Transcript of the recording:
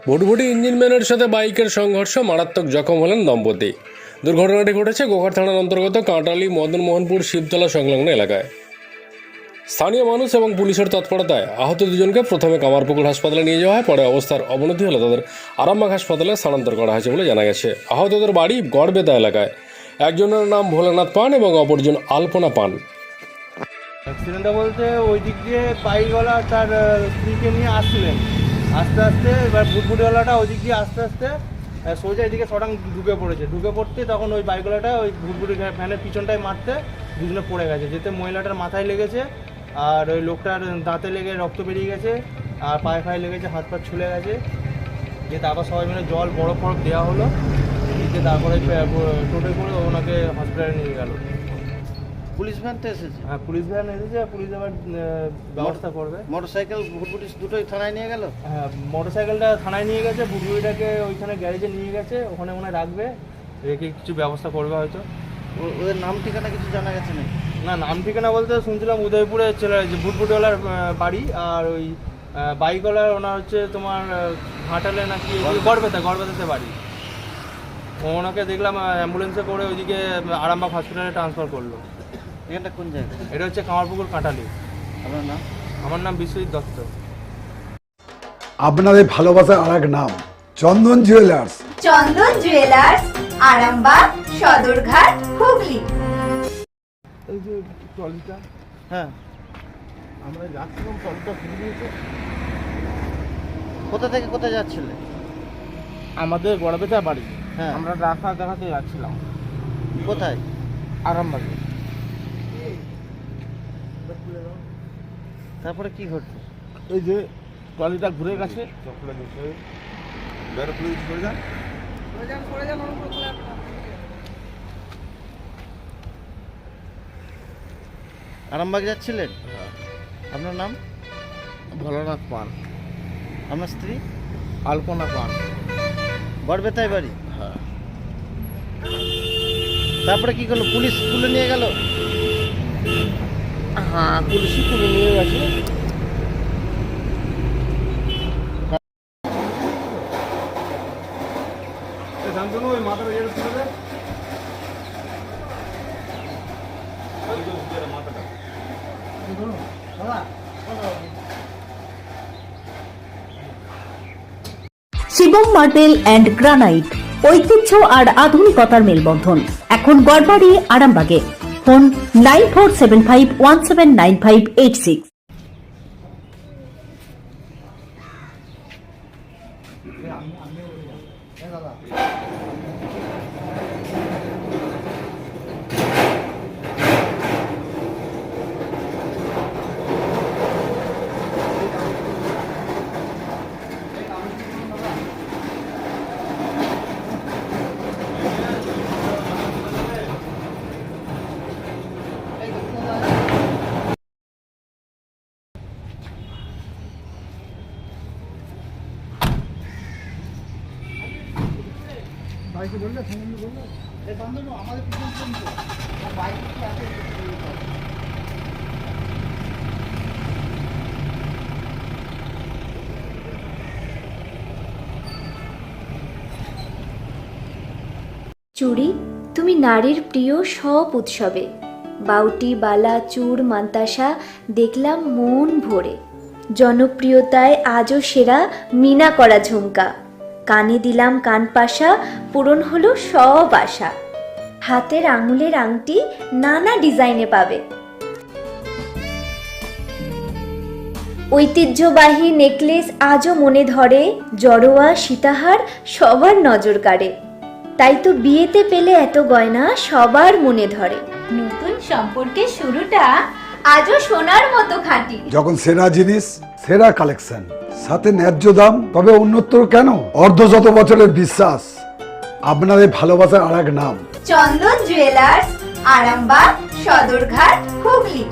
ভুটভুটি ইঞ্জিনম্যানের সাথে বাইকের সংঘর্ষ, মারাত্মক জখম হলেন দম্পতি। দুর্ঘটনাটি ঘটেছে গোঘাট থানার অন্তর্গত কাঁটালি মদনমোহনপুর শিবতলা সংলগ্ন এলাকায়। স্থানীয় মানুষ এবং পুলিশের তৎপরতায় আহত দুজনকে প্রথমে কামারপুকুর হাসপাতালে নিয়ে যাওয়া হয়। পরে অবস্থার অবনতি হলে তাদের আরামবাগ হাসপাতালে স্থানান্তর করা হয়েছে বলে জানা গেছে। আহতদের বাড়ি গড়বেতা এলাকায়। একজনের নাম ভোলানাথ পান এবং অপরজন আলপনা পান। অ্যাক্সিডেন্টটা বলতে ওই দিক দিয়ে বাইকওয়ালা তার স্ত্রীকে নিয়ে আসছিলেন, আস্তে আস্তে এবার ভুটভুটিওয়ালাটা ওই দিক দিয়ে আস্তে আস্তে সোজা এদিকে সটাং ঢুকে পড়তে তখন ওই বাইকওয়ালাটা ওই ভুটভুটি ফ্যানের পিছনটায় মারতে দুজনে পড়ে গেছে, যেতে মহিলাটার মাথায় লেগেছে আর ওই লোকটার দাঁতে লেগে রক্ত বেরিয়ে গেছে আর পায়ে ফায়ে লেগেছে, হাত পা ছুলে গেছে। যে তারপর সবাই মিলে জল বরফ দেওয়া হলো, দিয়ে তারপরে টোটোয় করে ওনাকে হসপিটালে নিয়ে গেল। পুলিশ ভ্যান তো এসেছে? হ্যাঁ, পুলিশ ভ্যান এসেছে, পুলিশ আবার ব্যবস্থা করবে। মোটরসাইকেল ভুটভুটি দুটোই থানায় নিয়ে গেল? হ্যাঁ, মোটরসাইকেলটা থানায় নিয়ে গেছে, ভুটভুটিটাকে ওইখানে গ্যারেজে নিয়ে গেছে, ওখানে মনে রাখবে, রেখে কিছু ব্যবস্থা করবে হয়তো। ওদের নাম ঠিকানা কিছু জানা গেছে না? না, নাম ঠিকানা বলতে শুনছিলাম উদয়পুরে ছেলে যে ভুটভুটিওয়ালার বাড়ি, আর ওই বাইকওয়ালার ওনার হচ্ছে তোমার ঘাটালে নাকি গড়বেতাতে বাড়ি। ওনাকে দেখলাম অ্যাম্বুলেন্সে করে ওইদিকে আরামবাগ হসপিটালে ট্রান্সফার করলো। এখানটা কোন জায়গা? এটা হচ্ছে কামারপুকুর কাঁটালি। আপনার নাম? আমার নাম বিশ্বজিৎ দত্ত। আপনাদের ভালোবাসার আরেক নাম চন্দন জুয়েলার্স। চন্দন জুয়েলার্স, আরামবাগ, সদরঘাট, হুগলি। এই যে ট্রলিটা, হ্যাঁ, আমরা যাচ্ছিলাম, ট্রলিটা ফেলে দিয়েছে। কোথা থেকে কোথায় যাচ্ছিলে? আমাদের গড়বেতা বাড়ি। হ্যাঁ, আমরা রাস্তা দেখাতে যাচ্ছিলাম কোথায়? আরামবাগে। তারপরে কি ঘটলো? এই যে ট্রলিটা ঘুরে গেছে, আরামবাগ যাচ্ছিলেন? আপনার নাম? ভোলানাথ পান। আপনার স্ত্রী? আলপনা পান। গড়বেতায় বাড়ি? হ্যাঁ। তারপরে কি করলো? পুলিশ তুলে নিয়ে গেল? হ্যাঁ, পুলিশই তুলে নিয়ে গেছে। ওই মাথার ইয়ে তুলে দেয়। শিবম মার্বেল অ্যান্ড গ্রানাইট, ঐতিহ্য আর আধুনিকতার মেলবন্ধন। এখন গড়বাড়ি, আরামবাগে। ফোন 9475179586। চুড়ি, তুমি নারীর প্রিয় সব উৎসবে। বাউটি, বালা, চূড়, মান্তাসা দেখলাম মন ভরে। জনপ্রিয়তায় আজও সেরা মিনা করা ঝুমকা। কানে দিলাম কানপাশা, পূরণ হলো সব আশা। হাতের আঙুলের আংটি নানা ডিজাইনে পাবে। ঐতিহ্যবাহী নেকলেস আজও মনে ধরে। জড়োয়া, সীতাহার সবার নজর কাড়ে। তাই তো বিয়েতে পেলে এত গয়না সবার মনে ধরে। নতুন সম্পর্কের শুরুটা আজও সোনার মতো খাঁটি। যখন সেরা জিনিস, সেরা কালেকশন, সাথে ন্যায্য দাম, তবে উন্নতর কেন? অর্ধশত বছরের বিশ্বাস। আপনাদের ভালোবাসার আরেক নাম চন্দন জুয়েলার্স, আরামবাগ, সদরঘাট, হুগলি।